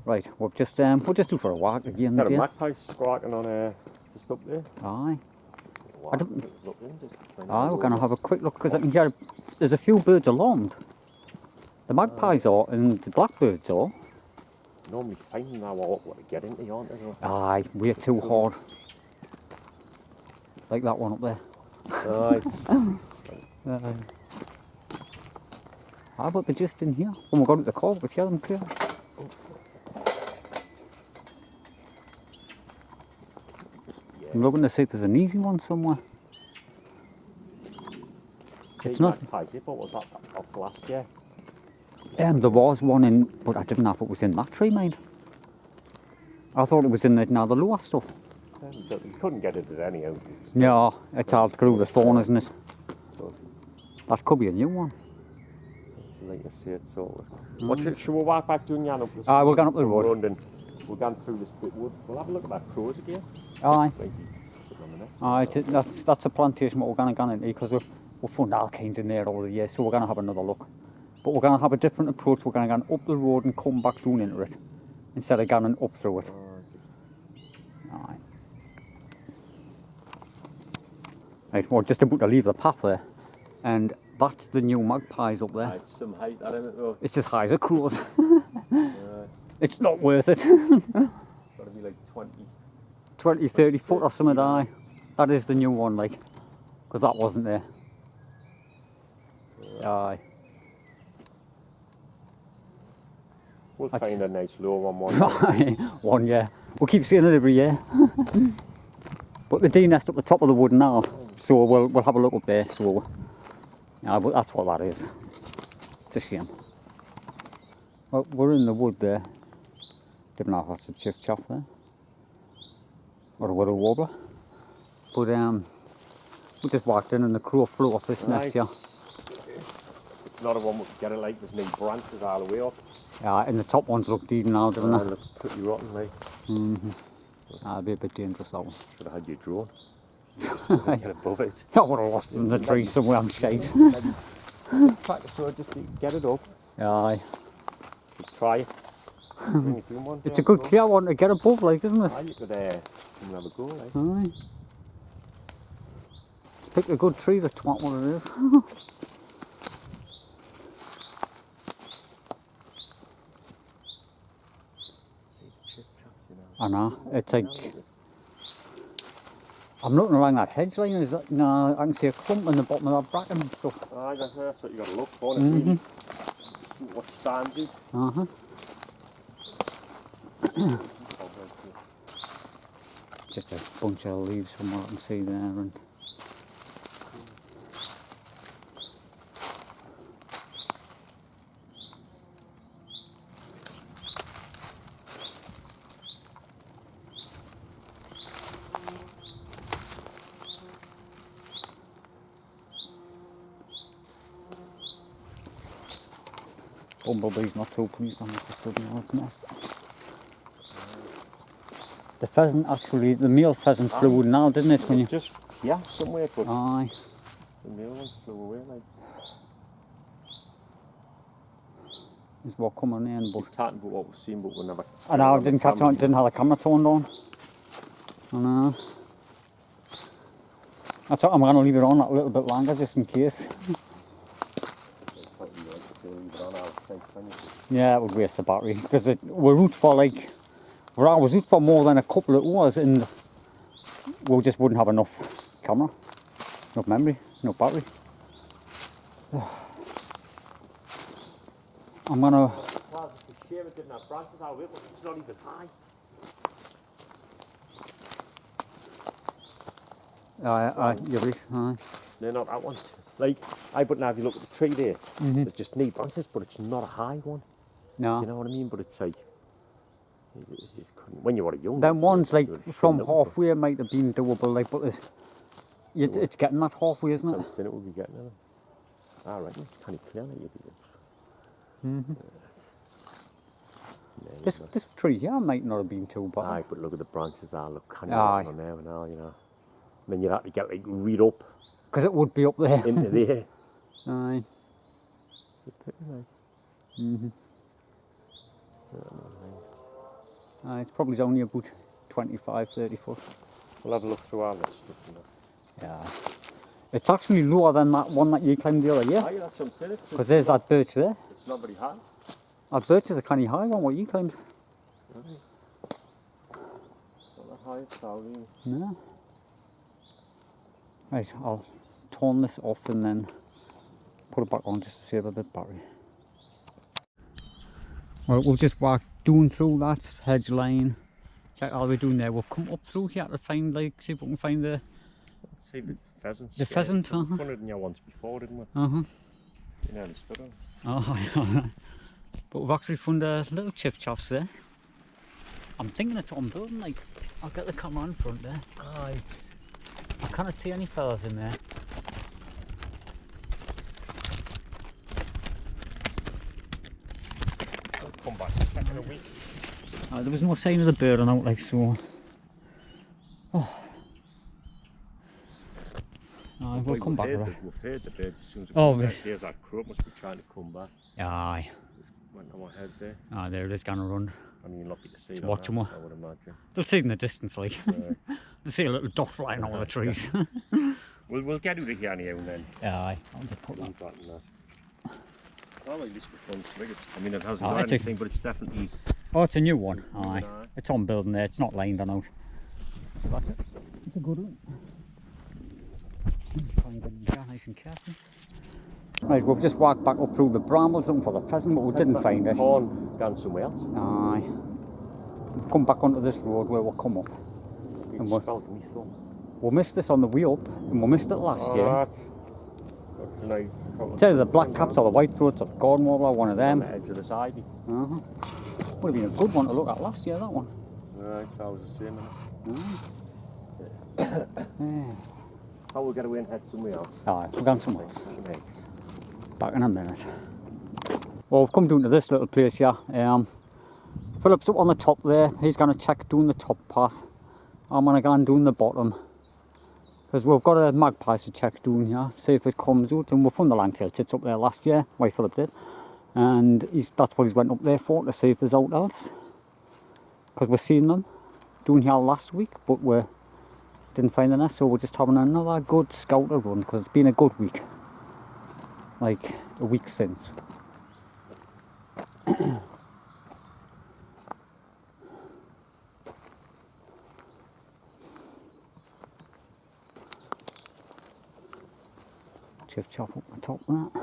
Right, we'll just do for a walk again. Got a dear. magpie squawking on just up there. Aye. Wow, don't- look in, just find Aye, out we're going to over. have a quick look because I can hear there's a few birds alarmed. The magpies are and the blackbirds are. Normally finding now what to get into, aren't they? though? Aye, way too hard. Like that one up there. Right. Aye, but they're just in here. When we got out the car, we could hear them clear. I'm looking to see if there's an easy one somewhere. It's not. Magpies, what was that off last year? There was one in, but I didn't know if it was in that tree, mate. I thought it was in the lower stuff. You couldn't get it at any out. Yeah, it's all through the spawn, isn't it? So, That could be a new one. like I said, so. Should we walk back doing Jan up this Aye, we're going up the road. And we're going through this bit wood. We'll have a look at that crows again. Aye. Like, sitting on the neck. Aye, that's a plantation what we're going to go into because we've found all kinds in there over the years, so we're going to have another look. But we're going to have a different approach. We're going to go up the road and come back down into it instead of going up through it. Aye. Right, we're just about to leave the path there, and that's the new magpies up there. It's some height, I don't know. It's as high as a crow's. It's not worth it. Gotta be like 20, 30 foot or something. Aye. That is the new one, like, because that wasn't there. Aye. We'll find a nice low one. One, yeah. We'll keep seeing it every year. But the D nest up the top of the wood now, so we'll have a look up there. So, yeah, but that's what that is. It's a shame. Well, we're in the wood there. Didn't know if that's a chiff chaff there, or a willow warbler. But we just walked in and the crow flew off this nest here. It's not a one we could get it like there's no branches all the way up. Yeah, and the top ones look dead now, don't they? Looks pretty rotten, like. That'd be a bit dangerous, that one. Should have had your drone. Get above it. I would have lost it in the tree somewhere, I'm shade. Back so just to get it up. Aye. Just try it. It's a good clear one to get above, like, isn't it? Aye, you could come and have a go, like. Aye. Pick a good tree, that's what it is. I know, it's like, I'm looking along that hedge line, is that, no, I can see a clump in the bottom of that bracken and stuff. Aye, that's what you got to look for. See what stands it. Just a bunch of leaves from what I can see there. And bumblebee's not too pleased on this nest. The pheasant actually, the male pheasant flew now, didn't it? When you just somewhere, but aye. The male one flew away, like. Is what coming in, but talking about what we've seen, but we never. I know, I didn't catch on, didn't have the camera turned on. I know. I thought I'm going to leave it on a little bit longer just in case. Yeah, it would waste the battery because we're out for like, I was out for more than a couple of hours and we just wouldn't have enough camera, enough memory, no battery. I'm gonna. It's a shame it didn't have branches out of it, but it's not even high. You're right. Aye. They're not that one. Like, but now if you look at the tree there, there's just neat branches, but it's not a high one. No. You know what I mean? But it's like, when you were young. Them ones like from halfway might have been doable, like, but it's getting that halfway, isn't it? It would be getting it. I reckon it's kind of clear. This tree here might not have been too bad. Aye, but look at the branches there, look kind of on there and all, you know. And then you'd have to get like right up. Because it would be up there. Into there. Aye. It's probably only about 25, 30 foot. We'll have a look through all this stuff. And that. Yeah. It's actually lower than that one that you climbed the other year. Aye, that's what I'm saying. Because there's that birch there. It's not very high. That birch is a kind of high one, what you climbed. Not that high, it's all really. No. Right, I'll turn this off and then put it back on just to save a bit of battery. Well, we'll just walk down through that hedge line. Check all we're doing there. We'll come up through here to find, like, see if we can find the See the pheasants. The pheasant, We found it in here once before, didn't we? You nearly stood on. Oh, yeah. But we've actually found a little chip chops there. I'm thinking it's on building, like, I'll get the camera in front there. Aye. I cannot see any fellas in there. I'll come back check in a week. There was no sign of the bird on out, like, so. Oh. We'll come back around. We've heard the birds as soon as we Oh, come back. yes. There's that crow, must be trying to come back. Aye. Just went on my head there. There it is, gonna run. I mean, you're lucky to see To that, watch 'em, I would imagine. They'll see it in the distance, like. Aye. They'll see a little dot flying over the trees. We'll get out of here now and then. Aye. I'll just put that. Leave that and that. I like this for fun frigates. I mean, it hasn't Oh, got it's a- anything, but it's definitely. Oh, it's a new one. Aye. Aye. It's on building there. It's not lined on out. So that's it. It's a good one. Try and get in there nice and careful. Right, we've just walked back up through the brambles looking for the pheasant, but we didn't find it. Gone somewhere else. Aye. We've come back onto this road where we'll come up. You And what? spelt me thumb. We missed this on the way up, and we missed it last year. Tell you the black caps or the white throats or the garden warbler, one of On them. the edge of the side. Would have been a good one to look at last year, that one. Right, that was the same. Yeah. Oh, we'll get away and head somewhere else. Aye, we're going somewhere else. Some eggs. Back in a minute. Well, we've come down to this little place here. Philip's up on the top there. He's going to check down the top path. I'm going to go and down the bottom. Because we've got a magpie to check down here, see if it comes out. And we found the langtail chits up there last year, why Philip did. And that's what he's went up there for, to see if there's out else. Because we've seen them down here last week, but we didn't find the nest. So we're just having another good scouter run, because it's been a good week. Like a week since. Chip chop up the top of that.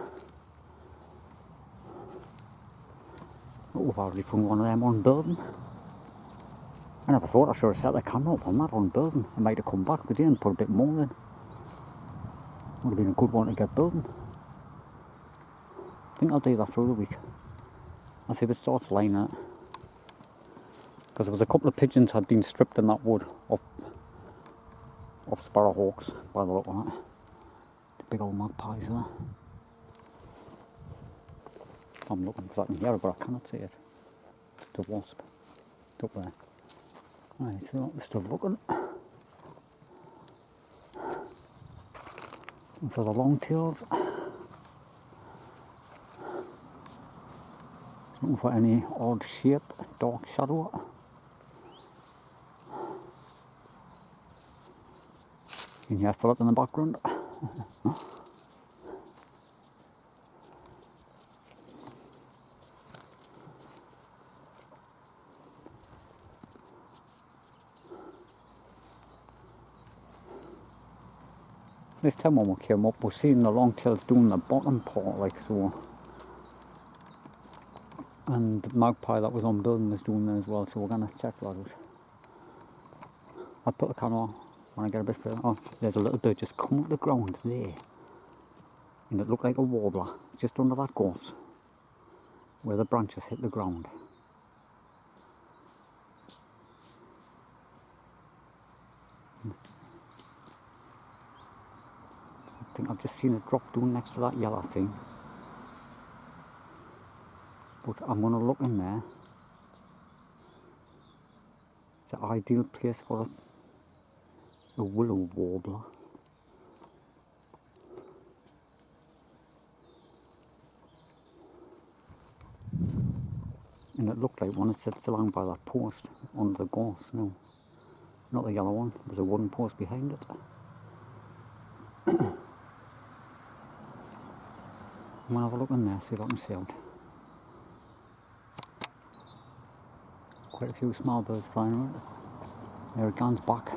Oh, we've already found one of them on building. I never thought I should have set the camera up on that on building. I might have come back today and put a bit more in. Would have been a good one to get building. I think I'll do that through the week. I'll see if it starts lining it. Because there was a couple of pigeons had been stripped in that wood off sparrowhawks by the look of it. The big old magpies there. I'm looking because I can hear it but I cannot see it. The wasp. It's up there. Right, so we're still looking. And for the long tails. It's looking for any odd shape, dark shadow. You can hear Philip in the background. This time when we came up, we're seeing the longtails doing the bottom part, like so. And the magpie that was on building was doing that as well, so we're going to check that out. I'll put the camera on when I get a bit further. Oh, there's a little bird just come up the ground there. And it looked like a warbler, just under that gorse, where the branches hit the ground. I think I've just seen it drop down next to that yellow thing. But I'm going to look in there. It's an ideal place for a willow warbler. And it looked like one. It sits along by that post under the gorse. No, not the yellow one. There's a wooden post behind it. I'm gonna have a look in there, see if I can see out. Quite a few small birds flying around. There it goes back.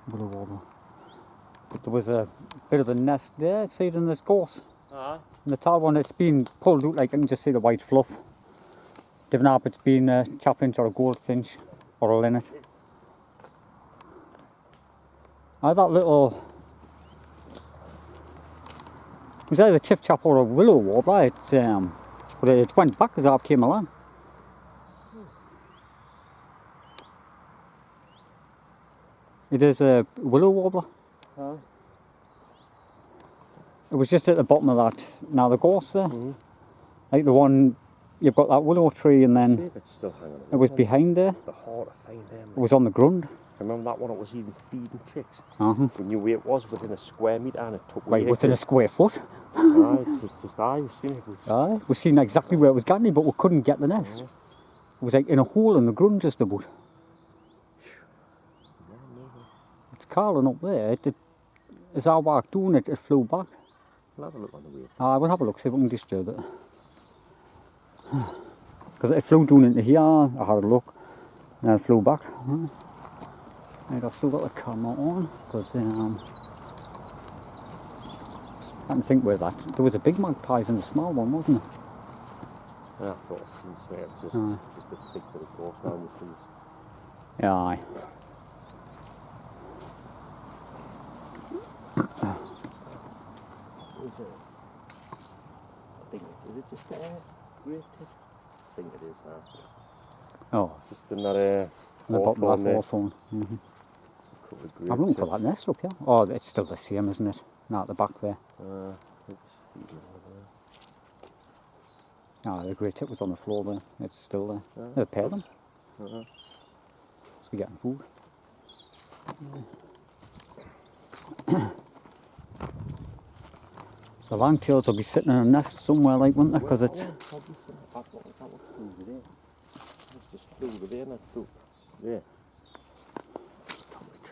Willow warbler. But there was a bit of a nest there, see it in this gorse. And the tall one, it's been pulled out, like I can just see the white fluff. Different up, it's been a chaffinch or a goldfinch or a linnet. That little, it was either a chip-chap or a willow warbler. But it went back as I came along. It is a willow warbler. It was just at the bottom of that, now the gorse there. Like the one, you've got that willow tree and then See if it's still hanging it was behind there. The hard to find them. It was on the ground. Remember that one? It was even feeding chicks. Uh-huh. We knew where it was within a square metre and it took Right, within a square foot. Aye, it's just we've seen it. Aye, we've seen exactly where it was going, but we couldn't get the nest. It was like in a hole in the ground just about. It's calling up there. As I walked down it, it flew back. We'll have a look on the way. Aye, we'll have a look, see if we can disturb it. Because it flew down into here, I had a look, and then it flew back. Right, I've still got the camera on, because I can't think where that. There was a big magpies and a small one, wasn't there? Yeah, I thought it was just a thick bit of gorse down the seas. Yeah, aye. Is it just a great tip? I think it is now. Oh, Just another the bottom of that hawthorn hawthorn. couple of I'm looking for that nest up here. Oh, it's still the same, isn't it? Not at the back there. Ah, the great tip was on the floor there. It's still there. There's a pair of them. So we're getting food. The longtails will be sitting in a nest somewhere, like, wouldn't they? Because it's. Yeah.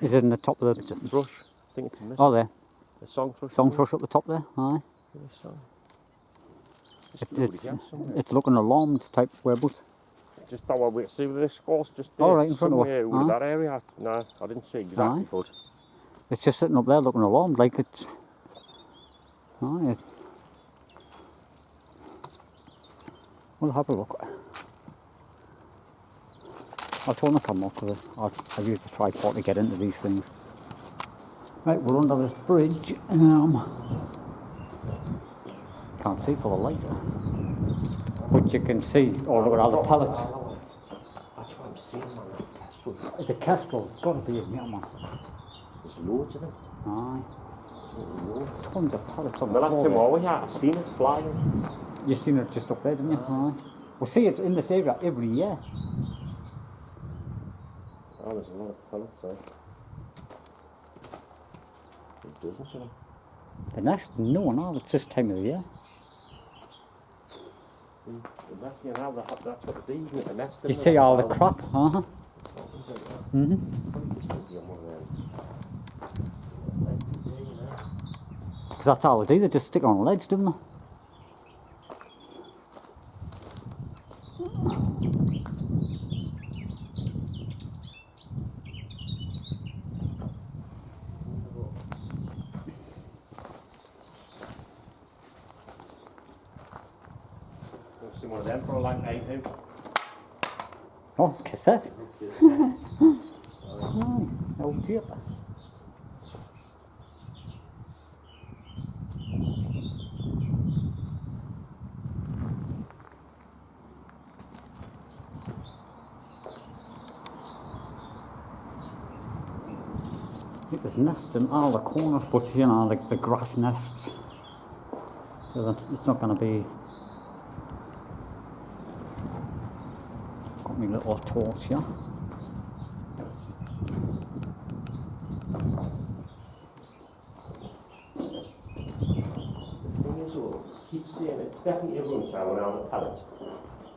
Is it in the top of the. It's a thrush. I think it's a mist. Oh, there. A song thrush. Song thrush at the top there. Aye. It's looking alarmed type whereabouts. Just that one we see with this gorse just there. Oh, right in front of somewhere her. with that area. No, I didn't see exactly, Aye. but It's just sitting up there looking alarmed, like it's. Aye. We'll have a look. I'll turn the camera off because I've used the tripod to get into these things. Right, we're under this bridge. Can't see for the light. But you can see, oh, look at all the pallets. that's what I'm seeing, man. It's a kestrel, it's got to be in here, man. There's loads of them. Aye. Tons of pallets on The the last floor time I there. was here, I seen it flying. You've seen it just up there, didn't you? Aye. We see it in this area every year. Oh, there's a lot of pellets there. Dozens of them. The nest, no, it's this time of the year. See, the nest you now, that's what they do, isn't it? The nest. You see all the crap, Mm-hmm. Because that's all they do, they just stick on a ledge, don't they? I've seen one of them for a long time too. Oh, cassette. Oh dear. There's nests in all the corners, but you know, like the grass nests. So it's not going to be. Got my little torch here. is, though, I keep saying it's definitely a run child around the pallet.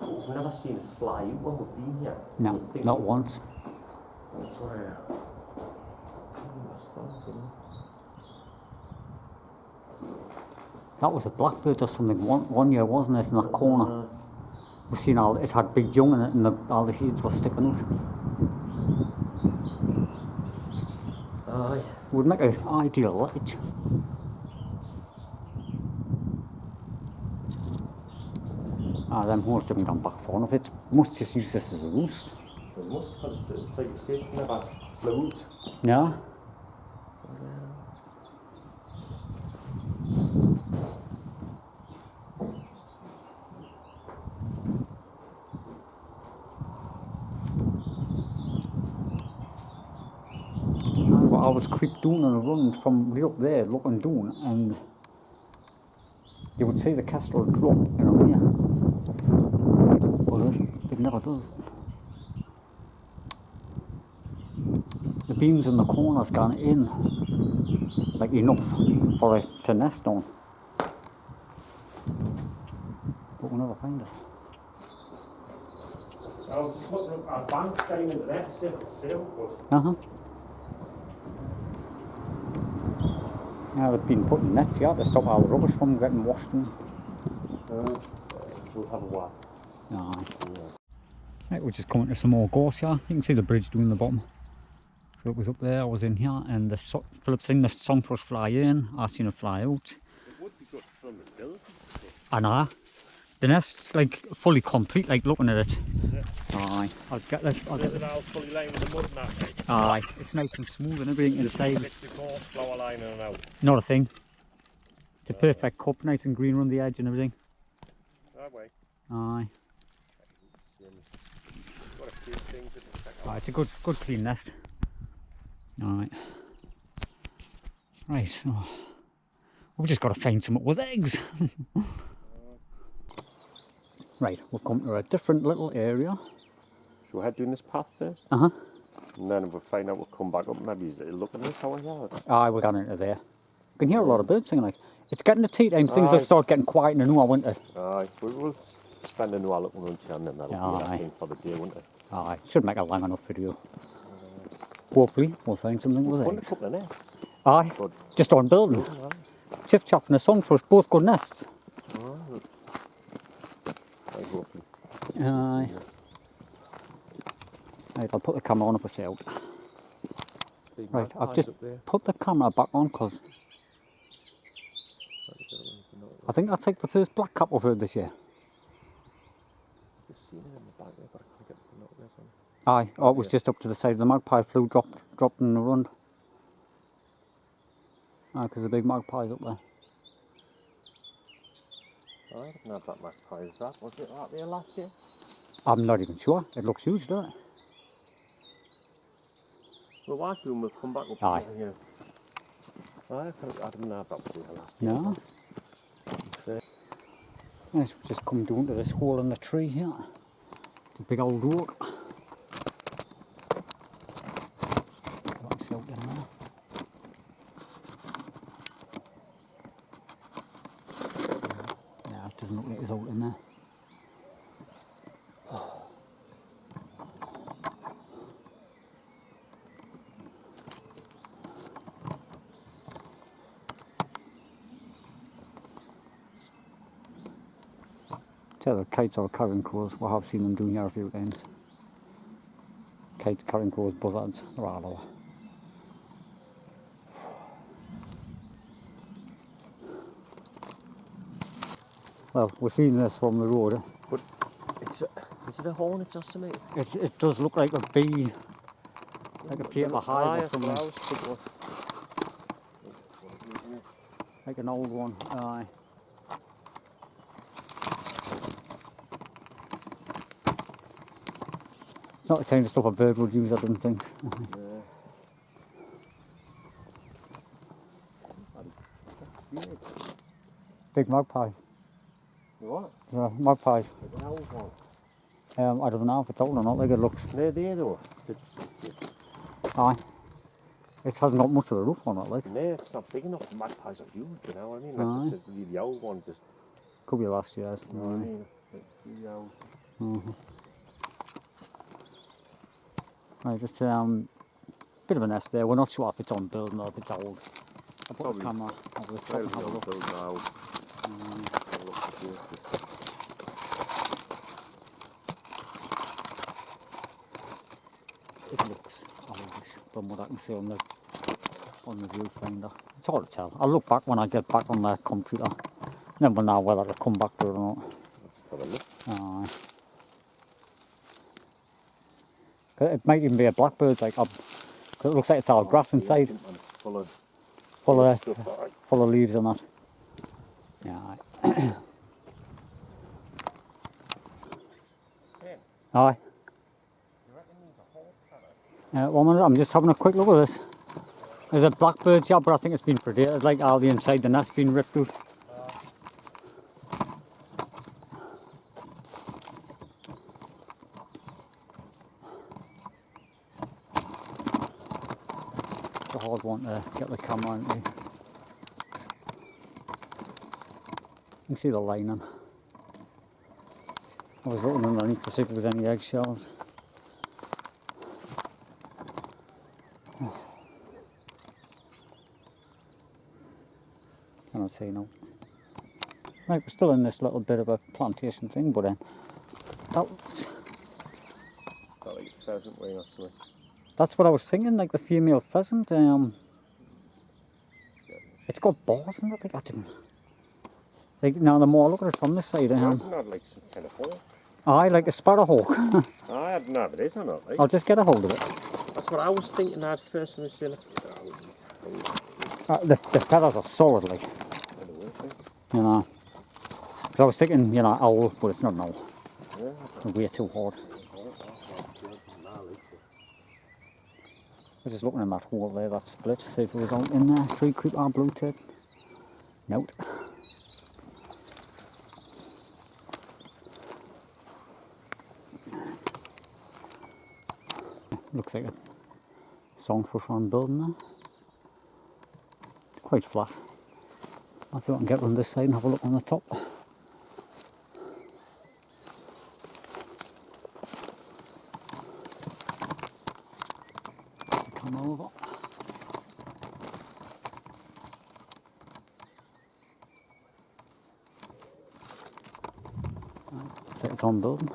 I've never seen it fly out when we've been here. No, You'd think not it- once. That's what I That was a blackbird or something one year, wasn't it, in that corner? We've seen all, it had big young in it and all the heads were sticking out. Aye. Would make an ideal light. Them horses haven't gone back far enough. It must just use this as a roost. It must, because it's like you say, it's never flew out. Yeah. I was quick doing on a run from way up there, looking down, and you would see the kestrel drop, you know, yeah. But it never does. The beams in the corners gone in, like enough for it to nest on. But we'll never find it. I was just looking at our bank down into there to see if it's safe, but Yeah, they've been putting nets here to stop all the rubbish from getting washed in. we'll have a walk. Aye. Right, we're just coming to some more gorse here. You can see the bridge down the bottom. So it was up there, I was in here, and Philip seen the songthrush fly in, I seen it fly out. It would be good from the building. And the nest's like fully complete, like looking at it. Yeah. Aye, I'll get it. Is it all fully lined with the mud and that? Aye, it's nice and smooth and everything inside. Bits of gorse flower line in and out. Not a thing. It's a perfect cup, nice and green around the edge and everything. That way. Aye. Got a few things that you check out. Right, it's a good clean nest. Alright. Right, so we've just got to find something with eggs. Right, we'll come to a different little area. Should we head down this path first? Uh-huh. And then if we find out, we'll come back up. Maybe he's looking at this tower here. Aye, we're going into there. You can hear a lot of birds singing like. It's getting to tea time, things Aye. will start getting quiet in the new winter. Aye, we'll spend a while looking around here and then that'll be Aye. that thing for the day, won't it? Aye, should make a long enough video. Hopefully, we'll find something with Found a eggs. couple of nests. Aye, Good. just on building. Chiff Chaff and the Sunthrush, both good nests. Aye, hopefully. Aye. Right, I'll put the camera on if I say out. Big Right, I've magpies just up there. put the camera back on because I think that's like the first black cap I've heard this year. Just seen it in the back there, but I can't get the note there. Aye, oh, it was just up to the side of the magpie flew, dropped in the run. Aye, because the big magpie's up there. I didn't have that magpie as that. Was it that there last year? I'm not even sure. It looks huge, doesn't it? Well, why do we'll come back up Aye. here? I didn't have that was there last year. No. Fair. Right, we've just come down to this hole in the tree here. It's a big old oak. What's out in there? No, it doesn't look like there's out in there. It's either kites or carrion crows. We have seen them doing here a few times. Kites, carrion crows, buzzards, they're all over. Well, we're seeing this from the road. But is it a hornet or something? It does look like a bee, like a paper hive or that's what something, I was thinking of. like an old one. Aye. It's not the kind of stuff a bird would use, I don't think. Big magpie. What? Magpies. Like an old one. I don't know if it's old or not, like it looks. They're there though. Aye. It hasn't got much of a roof on it, like. No, it's not big enough. Magpies are huge, you know what I mean? Unless it's a really old one, just, Could be last year's. you know what I mean? It's really old. Right, just bit of a nest there. We're not sure if it's on building or if it's old. I put the Probably. camera over the top and have a look. Those are old. Have a look at this. It looks oldish from what I can see on the viewfinder. It's hard to tell. I'll look back when I get back on the computer. Then we'll know whether to come back to it or not. Let's have a look. It might even be a blackbird, like, 'cause it looks like it's all grass inside, And full of stuff, alright. full of leaves and that. Yeah. Aye. Yeah. Aye. You reckon these are whole parrots? One minute, I'm just having a quick look at this. There's a blackbird here, but I think it's been predated, like all the inside the nest been ripped out. It's a hard one to get the camera into. You can see the lining. I was looking underneath to see if there was any eggshells. Cannot see no. Right, we're still in this little bit of a plantation thing, but Got like a pheasant wing or something. that's what I was thinking, like the female pheasant. It's got bars in it, like I didn't. Like now the more I look at it from this side, It's not like some kind of hawk. aye, like a sparrowhawk. I don't know if it is or not. Like. I'll just get a hold of it. That's what I was thinking at first when I seen it. The feathers are solid, like, you know. 'Cause I was thinking, you know, owl, but it's not an owl. Yeah, It's way too hard. I was just looking in that hole there, that split, see if it was out in there. Tree creeper, blue tip. Nope. Looks like a songfish on building there. It's quite flat. I thought I can get on this side and have a look on the top. Come over. Looks like it's on building.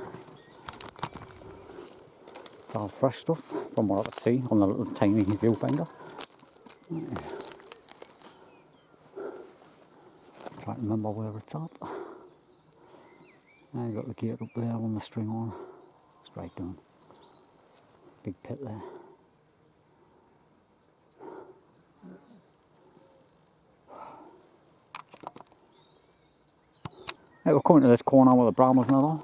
It's all fresh stuff from what I could see on the little tiny viewfinder. Trying to remember where it's at. Now you got the gate up there on the string on. Straight down. Big pit there. Right, we're coming to this corner with the brambles and all.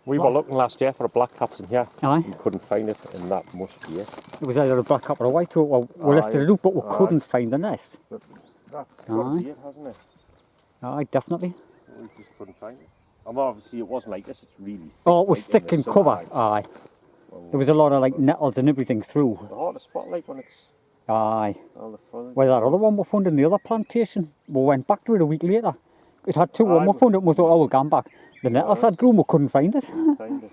we were looking last year for a black caps in here. Aye. We couldn't find it, and that must be it. It was either a black cap or a white toe. Well, we lifted it up, but we couldn't find the nest. But that's got to be it, hasn't it? Aye, definitely. We just couldn't find it. Obviously it wasn't like this, it's really thick. Oh, it was like, in thick the and sun, covered. aye. Aye. There was a lot of like nettles and everything through. It's hard to spot like when it's Aye. all the fun. Well, that other one we found in the other plantation, we went back to it a week later. It had two, and we Aye. found it and we thought, oh, we're going back. The nettles had grown, we couldn't find it. Find it.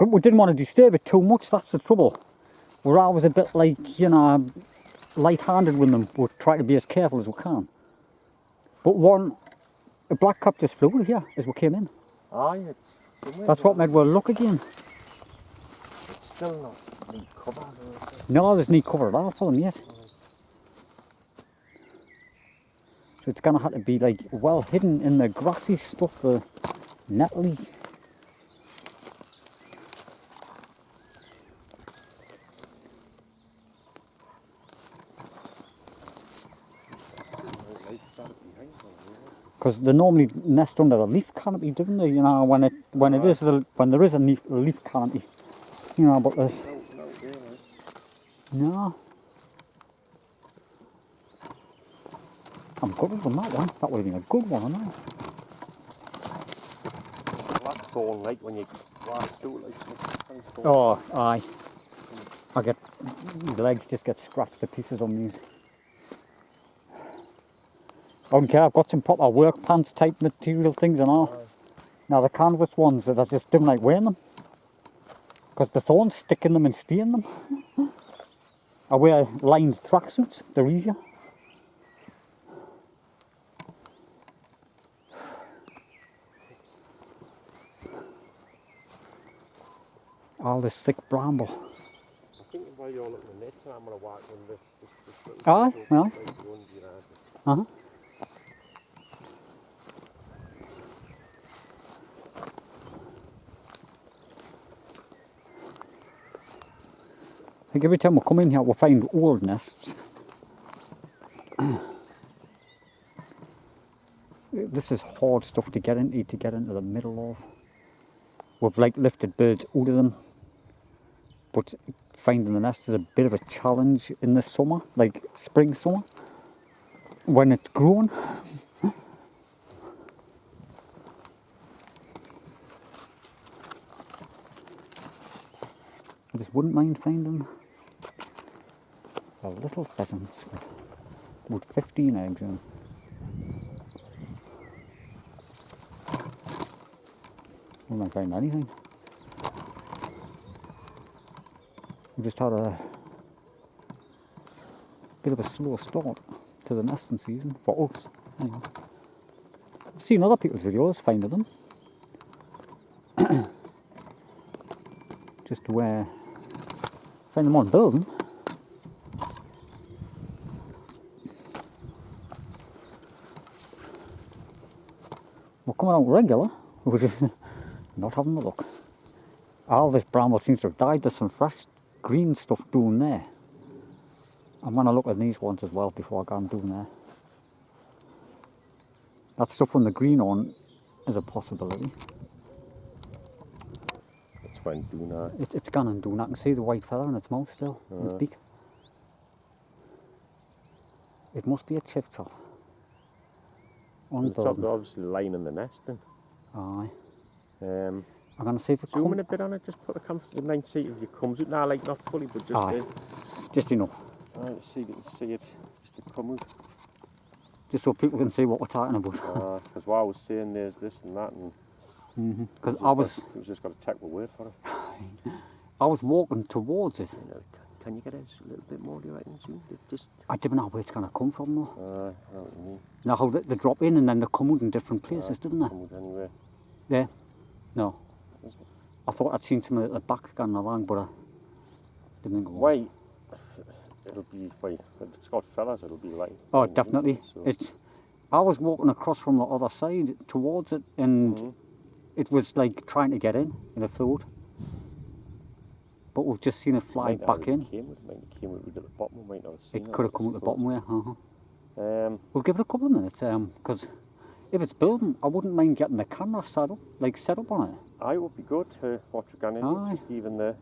We didn't want to disturb it too much, that's the trouble. We're always a bit like, you know, light-handed with them. We try to be as careful as we can. But a black cap just flew out here as we came in. Aye, it's somewhere That's what made we look again. It's still not neat cover. No, there's no cover at all for them yet. So it's gonna have to be like well hidden in the grassy stuff, the nettly. Because they normally nest under the leaf canopy, don't they? You know, when there is a leaf canopy, you know. But there's no. I'm good on that one. That would have been a good one, I know. Blackthorn, like when you ride through, like. Oh, aye. I get, the legs just get scratched to pieces on these. I don't care, I've got some proper work pants type material things and all. Now the canvas ones, I just don't like wearing them. Because the thorns stick in them and stay in them. I wear lined tracksuits, they're easier. All this thick bramble. I think while you're looking at it, I'm going to walk on this little Aye, field well. right behind you now. Uh-huh. I think every time we come in here we find old nests. This is hard stuff to get into the middle of. We've like lifted birds out of them, but finding the nest is a bit of a challenge in the summer, like spring, summer, when it's grown. I just wouldn't mind finding a little pheasants with 15 eggs in. I wouldn't find anything. We just had a bit of a slow start to the nesting season for us. Anyway. I've seen other people's videos finding them. Just where find them on building. We're coming out regular, we're just not having a look. All this bramble seems to have died. There's some fresh green stuff doing there. I'm going to look at these ones as well before I go and doing there. That stuff on the green on is a possibility. It's when doing that. It's gone and doing that. I can see the white feather in its mouth still, in its beak. It must be a chiffchaff. It's obviously lying in the nest then. Aye. Um, I'm going to see if it zoom in comes. a bit on it, just put the camera, you might see if it comes out now, like not fully, but just Aye. Just enough. Alright, see if you can see it, just to come out. Just so people can see what we're talking about. Because what I was saying, there's this and that, and Because we've just got to take my word for it. I was walking towards it. You know, can you get it a little bit more, do you reckon? Just, I don't know where it's going to come from though. I know what you mean. Now how they drop in and then they come out in different places, didn't they? Come out anywhere. Yeah. No. I thought I'd seen some at the back going along, but I didn't think it was. Wait, it'll be, wait, if it's got fellas, it'll be like... Oh, definitely. So. I was walking across from the other side towards it, and it was like trying to get in a field. But we've just seen it fly back in. It might have came out at the bottom, we might not have seen it. It could have come out the bottom way, We'll give it a couple of minutes, because if it's building, I wouldn't mind getting the camera set up on it. It would be good to watch a gun in, just even the...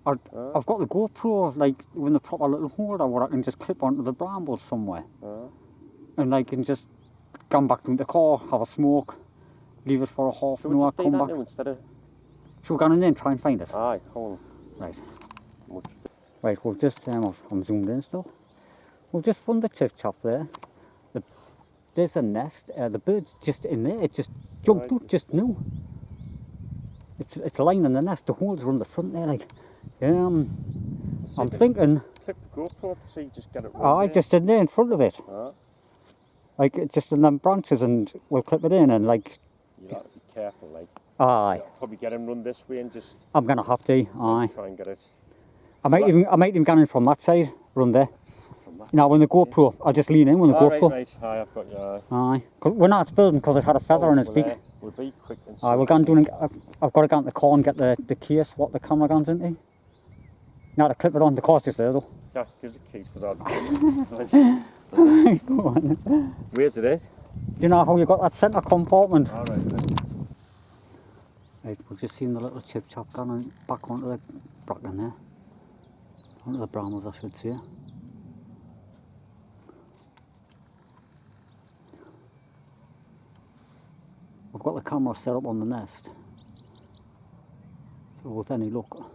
I've got the GoPro, like, with the proper little holder where I can just clip onto the brambles somewhere. And I can just come back to the car, have a smoke, leave it for a half an hour, come back. Instead of... Should we go in there and try and find it? Aye, hold on. Right. Much. Right, we've just, I'm zoomed in still. We've just found the chiffchaff there. There's a nest, the bird's just in there, it just jumped out just now. It's lying in the nest, the holes are on the front there, like. I'm thinking... Clip the GoPro to see, just get it right. Just in there in front of it. Like, it's just in them branches and we'll clip it in and like... You have to be careful, like. Aye. Probably get him run this way and just... I'm going to have to, aye. Try and get it. I might even get in from that side, run there. Now, when the GoPro, I'll just lean in with the GoPro. Right. Aye, I've got you, aye. We're not building because it had a feather in its beak. We'll be quick and Aye, we'll go and do it. I've got to go into the car and get the case, what the camera goes into. Now to clip it on, the car's just there though. Yeah, here's the case for that. Go on. Where's it at? Do you know how you got that centre compartment? Alright. Right, we've just seen the little chiffchaff gone back onto the bracken there. Onto the brambles, I should say. We've got the camera set up on the nest. So with any luck,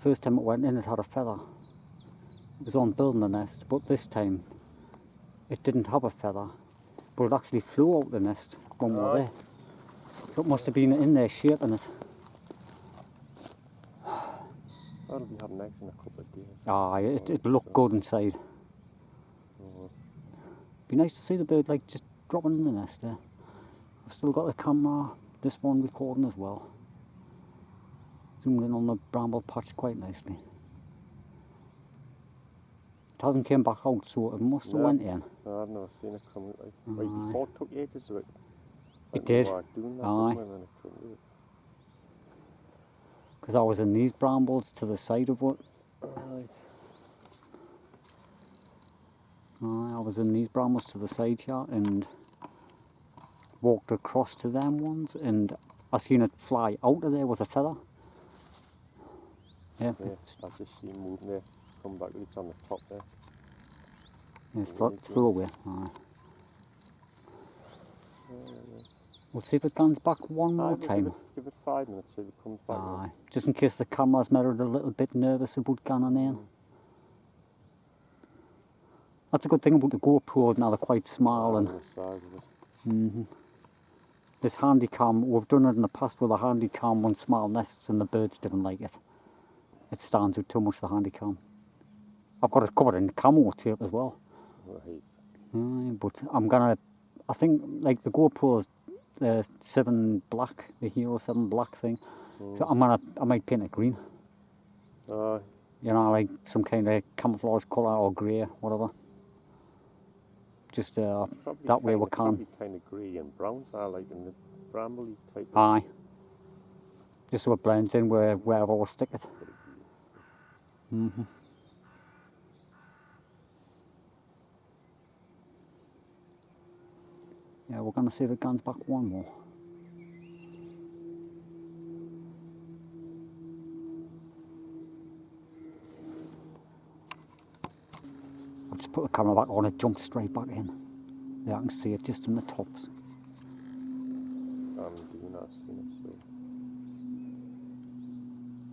first time it went in, it had a feather. It was on building the nest, but this time it didn't have a feather, but it actually flew out the nest when we were there. So it must have been in there shaping it. That'll be having eggs in a couple of days. Ah, it looked good inside. Be nice to see the bird like just dropping in the nest there. I've still got the camera, this one recording as well. Zoomed in on the bramble patch quite nicely. It hasn't came back out, so it must have went in. No, I've never seen it come like right before it took ages to It did. Doing that, Aye. Because I was in these brambles to the side of it. Right. I was in these brambles to the side here and walked across to them ones, and I seen it fly out of there with a feather. Yeah, Yeah, I just see it moving there. Come back, it's on the top there. it's flew away. Aye. We'll see if it comes back one more time. Give it 5 minutes, see if it comes back. Aye. Just in case the camera's mirrored a little bit nervous about going in. That's a good thing about the GoPro, now they're quite small and The size of it. this handycam, we've done it in the past with a handycam on small nests and the birds didn't like it. It stands out too much, the handycam. I've got it covered in camo tape as well. Right. But I think like the GoPro's the 7 black, the Hero 7 black thing. So I might paint it green. You know, like some kind of camouflage colour or grey, whatever. Just that way we can. Probably kind of grey and brown, so I like in the bramble type. Aye. Just so it blends in wherever we stick it. Yeah, we're going to see if it comes back one more. I'll just put the camera back on, it jumps straight back in. Yeah, I can see it just in the tops. You've not seen it, so.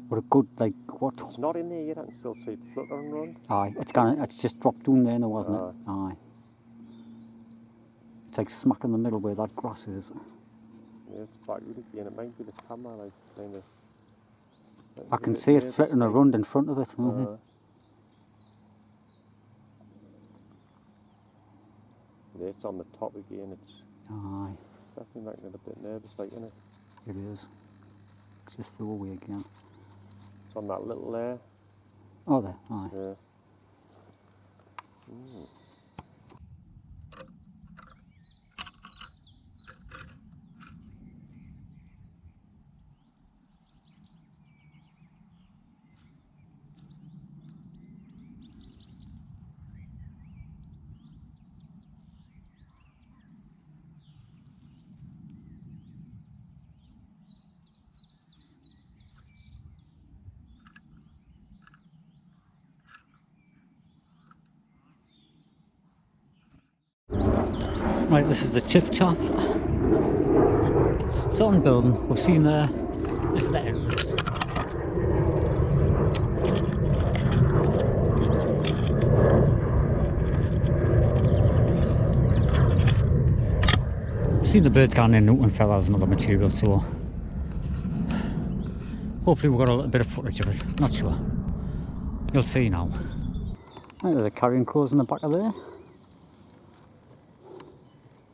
But a good, like, what? It's not in there yet, I can still see it fluttering around. Aye, it's just dropped down there now, wasn't it? Aye. It's like smack in the middle where that grass is. Yeah, it's back with it again. It might be the camera, like, kind of. I can see it flitting around in front of it. Yeah, it's on the top again. It's Aye, definitely making it a bit nervous, like, isn't it? it is. It's just flew away again. It's on that little layer. Oh, there, aye. Yeah. Right, this is the Chiff Chaff. It's on building. We've seen this is the entrance. We've seen the birds going in and feathers and other material, so hopefully we've got a little bit of footage of it. Not sure. You'll see now. Right, there's a carrion crows in the back of there.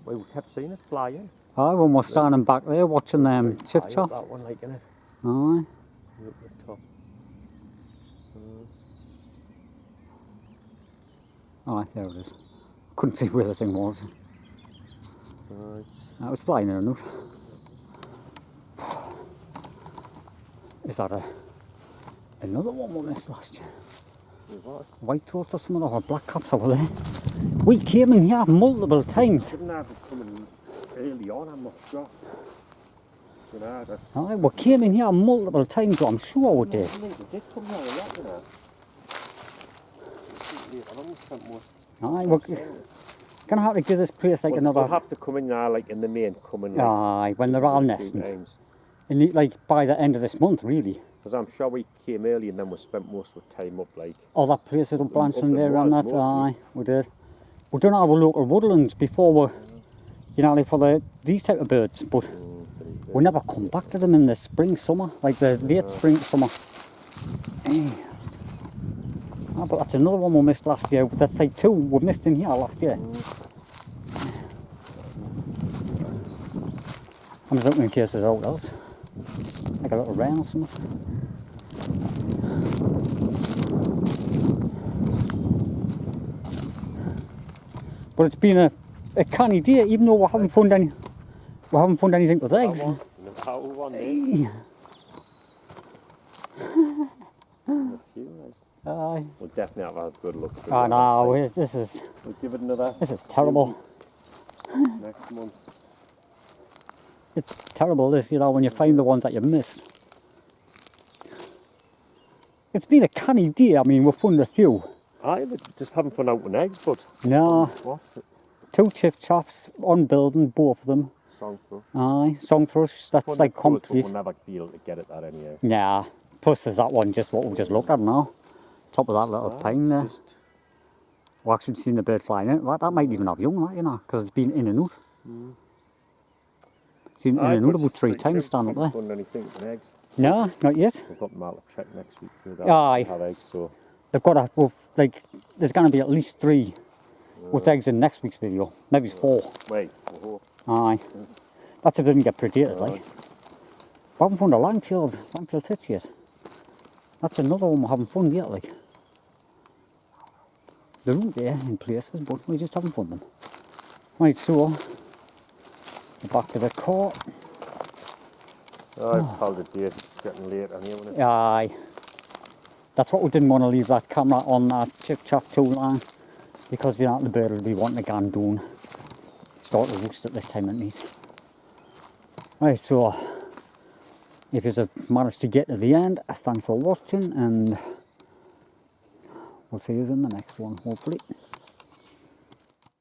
Well, we kept seeing it flying. Aye, when we're standing back there watching them Chiff High Chaff. up that one, like, innit? Aye. Up the top. Aye, there it is. Couldn't see where the thing was. Right. That was flying there enough. Is that another one we missed last year? What? White throats or some of the black caps over there. We came in here multiple times. Shouldn't have come in early on, I'm not sure. You know, Aye, we came in here multiple times, I'm sure we did. I think we did come here a lot, you know. Aye, we're gonna have to give this place like another. We'll have to come in now, like in the main, come in. Like, Aye, when they're all nesting. And like by the end of this month, really. Because I'm sure we came early and then we spent most of the time up like. All that place is up Branson Upland there and was that. mostly. Aye, we did. We done our local woodlands before we, you know, like for these type of birds, but we never come back to them in the spring, summer, like the late spring, summer. Ah, but that's another one we missed last year. That's like two we missed in here last year. I'm just looking in case there's out else. Like a little wren or something. But it's been a canny day, even though we haven't found anything with eggs. How one day. A few, like. Aye. We'll definitely have a good look. Ah, no, this is We'll give it another. this is terrible. Next month. It's terrible, this, you know, when you find the ones that you missed. It's been a canny day. I mean, we've found a few. I just haven't found out an eggs, but. No, What? two chiff chaffs on building, both of them. Song through. Aye, song thrush, that's like complete. We'll never be able to get at that anyway. Yeah, plus there's that one, just what we just looked at now. Top of that little pine there. Just, We've actually seen the bird flying in. That might even have young, that, you know, because it's been in and out. Seen in and out about three times standing up there. Found anything with eggs. No, not yet. We've got them out of check next week. Aye. Have eggs, so. They've got a, well, like, there's going to be at least 3 with eggs in next week's video. Maybe 4. Wait. Oh, Aye. That's if they didn't get predated, like. We haven't found a long-tailed tits yet. That's another one we haven't found yet, like. They're out there in places, but we just haven't found them. Right, so, we're back to the car. I've called it day. It's getting late anyway, isn't it? Aye. That's what we didn't want to leave that camera on that chip chaff too long, because you know the bird will be wanting to go and down. Start to roost at this time of night. Right, so if you have managed to get to the end, thanks for watching, and we'll see you in the next one, hopefully.